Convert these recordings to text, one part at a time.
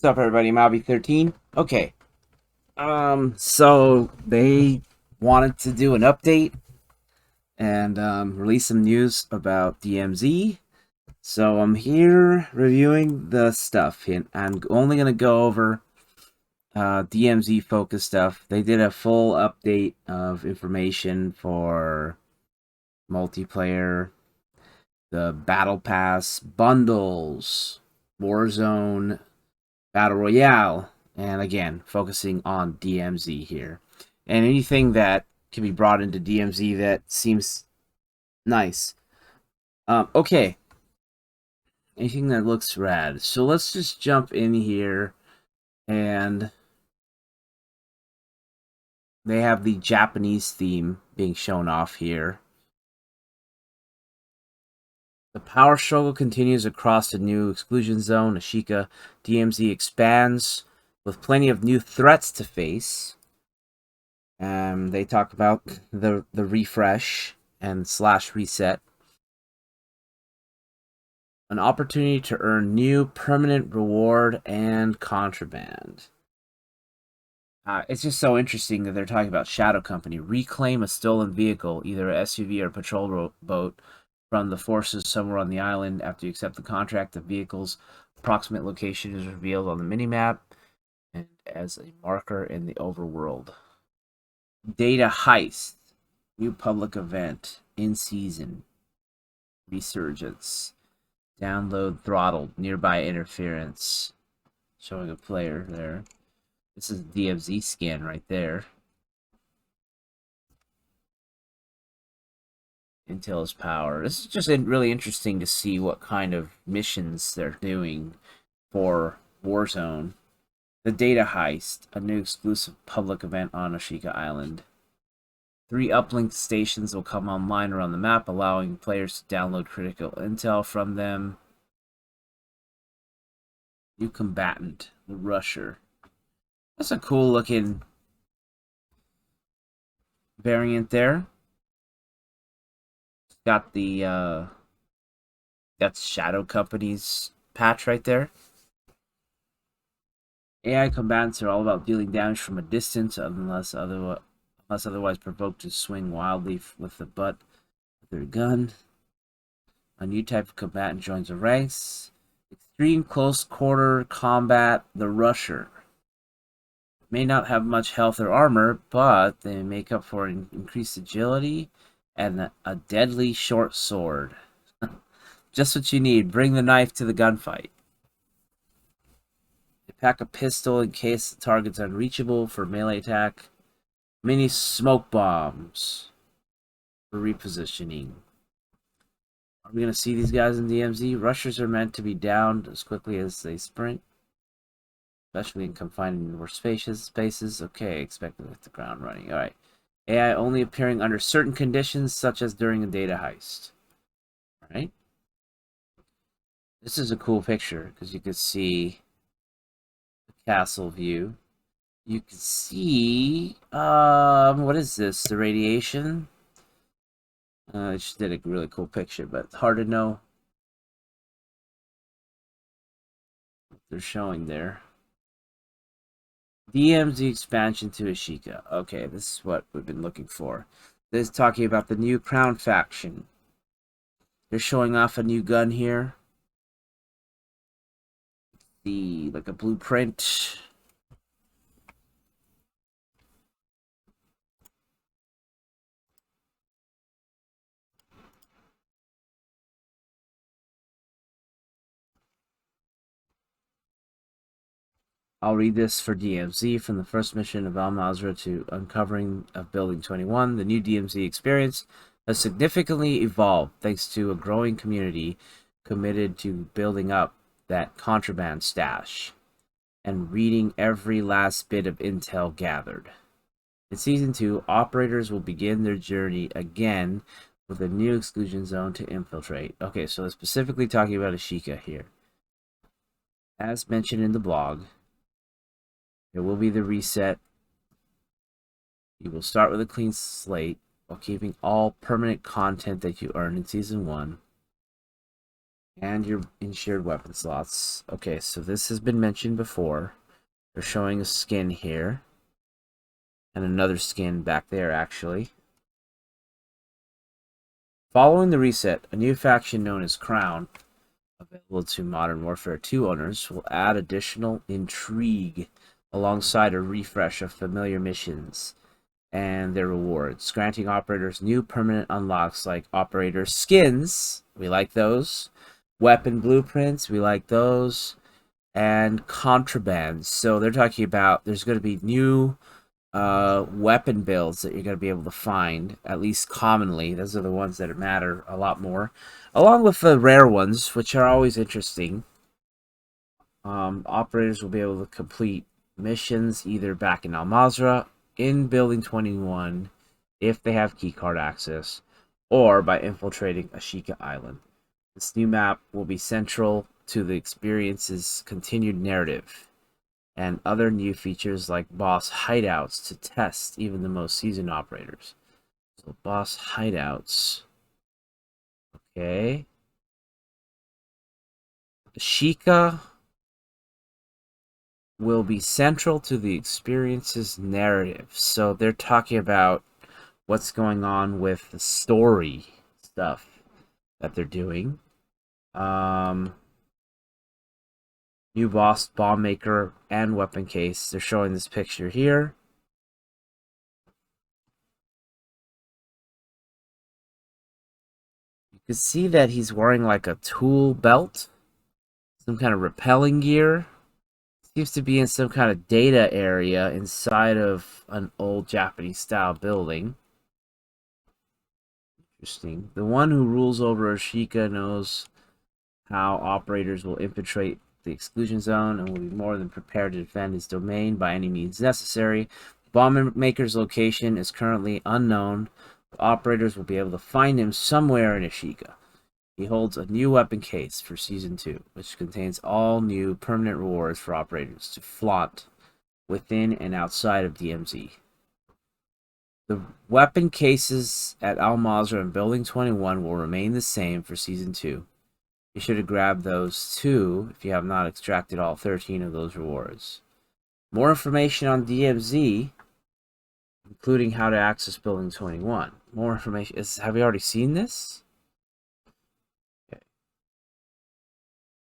What's up, everybody? Mobby13. Okay. So they wanted to do an update and release some news about DMZ. So I'm here reviewing the stuff, and I'm only gonna go over DMZ focused stuff. They did a full update of information for multiplayer, the Battle Pass bundles, Warzone, Battle Royale, and again, focusing on DMZ here. And anything that can be brought into DMZ that seems nice. Okay, anything that looks rad. So let's just jump in here, and they have the Japanese theme being shown off here. The power struggle continues across the new exclusion zone. Ashika DMZ expands with plenty of new threats to face. They talk about the refresh and slash reset. An opportunity to earn new permanent reward and contraband. It's just so interesting that they're talking about Shadow Company. Reclaim a stolen vehicle, either a SUV or patrol boat, from the forces somewhere on the island. After you accept the contract, the vehicle's approximate location is revealed on the minimap and as a marker in the overworld. Data heist. New public event. In season. Resurgence. Download throttled. Nearby interference. Showing a player there. This is DMZ scan right there. Intel's power. This is just really interesting to see what kind of missions they're doing for Warzone. The Data Heist, a new exclusive public event on Ashika Island. 3 uplink stations will come online around the map, allowing players to download critical intel from them. New combatant, the Rusher. That's a cool looking variant there. Got the Shadow Company's patch right there. AI combatants are all about dealing damage from a distance unless otherwise provoked to swing wildly with the butt of their gun. A new type of combatant joins the ranks. Extreme close quarter combat, the Rusher. May not have much health or armor, but they make up for increased agility and a deadly short sword. Just what you need. Bring the knife to the gunfight. They pack a pistol in case the target's unreachable for melee attack. Mini smoke bombs for repositioning. Are we going to see these guys in DMZ? Rushers are meant to be downed as quickly as they sprint, especially in confined and more spaces. Okay, expect to hit the ground running. Alright. AI only appearing under certain conditions, such as during a data heist. Alright. This is a cool picture, because you can see the castle view. You can see, what is this? The radiation? I just did a really cool picture, but it's hard to know what they're showing there. DMZ expansion to Ashika. Okay, this is what we've been looking for. This is talking about the new Crown faction. They're showing off a new gun here. Like a blueprint. I'll read this for DMZ. From the first mission of Mazrah to uncovering of Building 21, the new DMZ experience has significantly evolved thanks to a growing community committed to building up that contraband stash and reading every last bit of intel gathered. In Season 2, operators will begin their journey again with a new exclusion zone to infiltrate. Okay, so they're specifically talking about Ashika here. As mentioned in the blog, there will be the reset. You will start with a clean slate while keeping all permanent content that you earned in Season 1. And your insured weapon slots. Okay, so this has been mentioned before. They're showing a skin here. And another skin back there, actually. Following the reset, a new faction known as Crown, available to Modern Warfare 2 owners, will add additional intrigue alongside a refresh of familiar missions and their rewards, granting operators new permanent unlocks like operator skins, we like those, weapon blueprints, we like those, and contrabands. So they're talking about there's going to be new weapon builds that you're going to be able to find, at least commonly. Those are the ones that matter a lot more, along with the rare ones, which are always interesting. Operators will be able to complete missions either back in Al Mazrah, in Building 21, if they have keycard access, or by infiltrating Ashika Island. This new map will be central to the experience's continued narrative, and other new features like boss hideouts to test even the most seasoned operators. So boss hideouts. Okay. Ashika will be central to the experience's narrative. So they're talking about what's going on with the story stuff that they're doing. New boss, bomb maker, and weapon case. They're showing this picture here. You can see that he's wearing like a tool belt, some kind of rappelling gear. Seems to be in some kind of data area inside of an old Japanese style building. Interesting. The one who rules over Ashika knows how operators will infiltrate the exclusion zone and will be more than prepared to defend his domain by any means necessary. The bomb maker's location is currently unknown. The operators will be able to find him somewhere in Ashika. He holds a new weapon case for Season 2, which contains all new permanent rewards for operators to flaunt within and outside of DMZ. The weapon cases at Al Mazrah and Building 21 will remain the same for Season 2. Be sure to grab those too if you have not extracted all 13 of those rewards. More information on DMZ, including how to access Building 21. More information. Have we already seen this? Okay.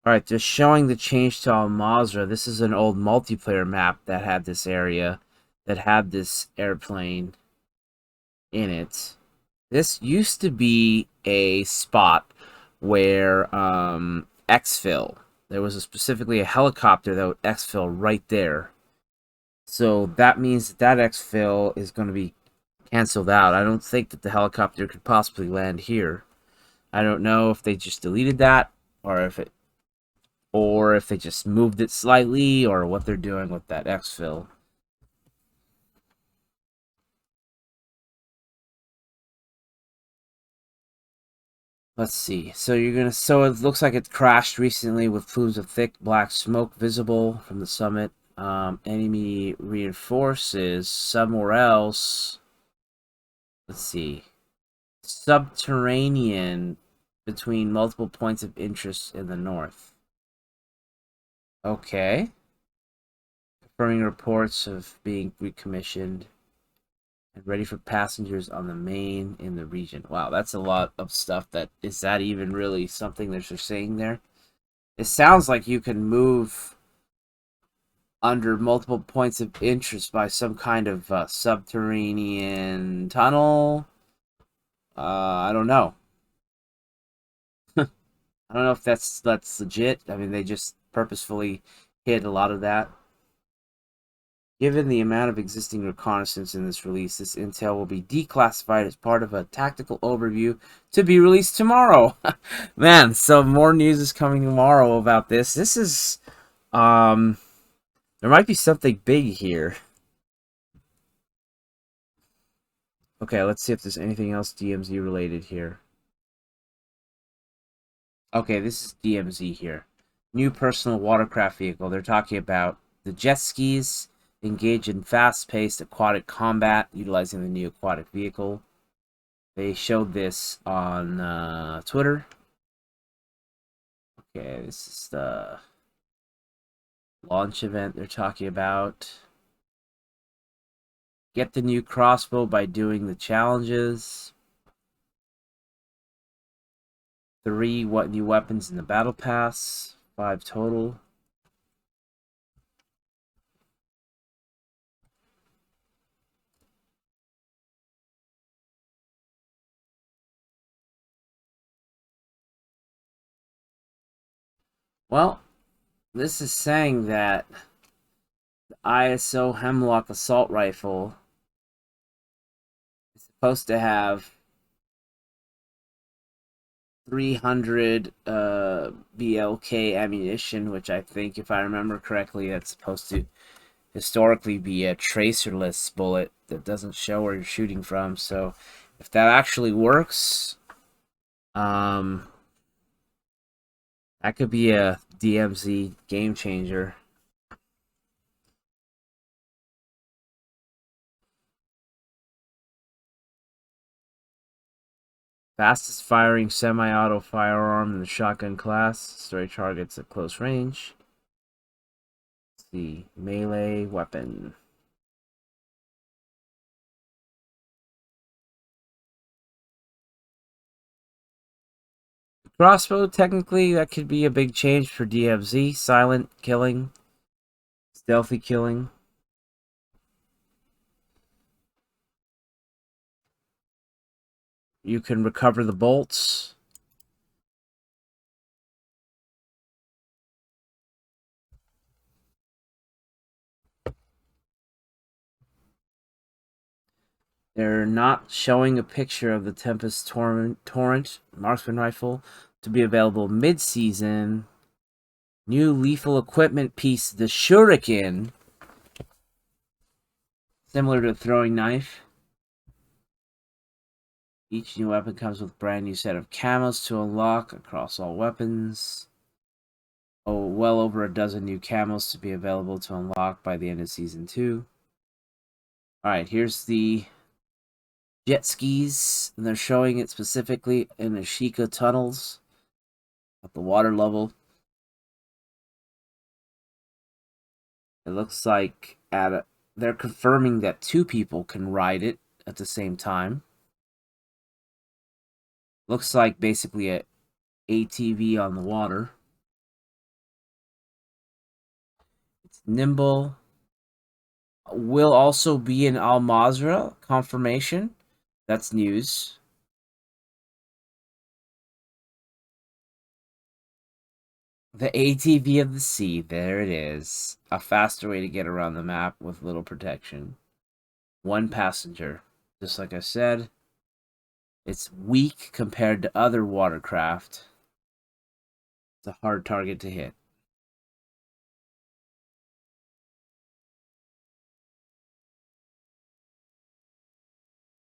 Alright, just showing the change to Al Mazrah. This is an old multiplayer map that had this area, that had this airplane in it. This used to be a spot where exfil. There was specifically a helicopter that would exfil right there. So that means that exfil is going to be canceled out. I don't think that the helicopter could possibly land here. I don't know if they just deleted that or if they just moved it slightly or what they're doing with that exfil. Let's see. So it looks like it crashed recently with plumes of thick black smoke visible from the summit. Enemy reinforces somewhere else. Let's see. Subterranean between multiple points of interest in the north. Okay. Confirming reports of being recommissioned and ready for passengers on the main in the region. Wow, that's a lot of stuff. Is that even really something that you're saying there? It sounds like you can move under multiple points of interest by some kind of subterranean tunnel. I don't know. I don't know if that's legit. I mean, they just purposefully hid a lot of that. Given the amount of existing reconnaissance in this release, this intel will be declassified as part of a tactical overview to be released tomorrow. Man, so more news is coming tomorrow about this. This is, there might be something big here. Okay, let's see if there's anything else DMZ related here. Okay, this is DMZ here. New personal watercraft vehicle. They're talking about the jet skis. Engage in fast-paced aquatic combat utilizing the new aquatic vehicle. They showed this on Twitter. Okay, this is the launch event they're talking about. Get the new crossbow by doing the challenges. 3 new weapons in the battle pass. 5 total. Well, this is saying that the ISO Hemlock assault rifle is supposed to have 300 BLK ammunition, which I think, if I remember correctly, that's supposed to historically be a tracerless bullet that doesn't show where you're shooting from. So if that actually works, that could be a DMZ game changer. Fastest firing semi-auto firearm in the shotgun class. Strike targets at close range. Let's see. Melee weapon. Crossbow, technically, that could be a big change for DMZ. Silent killing. Stealthy killing. You can recover the bolts. They're not showing a picture of the Tempest Torrent marksman rifle to be available mid-season. New lethal equipment piece, the Shuriken. Similar to a throwing knife. Each new weapon comes with a brand new set of camos to unlock across all weapons. Oh, well over a dozen new camos to be available to unlock by the end of Season 2. Alright, here's the jet skis. And they're showing it specifically in the Ashika tunnels at the water level. It looks like they're confirming that 2 people can ride it at the same time. Looks like basically a ATV on the water. It's nimble. Will also be in Al Mazrah confirmation. That's news. The ATV of the sea. There it is. A faster way to get around the map with little protection. 1 passenger. Just like I said, it's weak compared to other watercraft. It's a hard target to hit.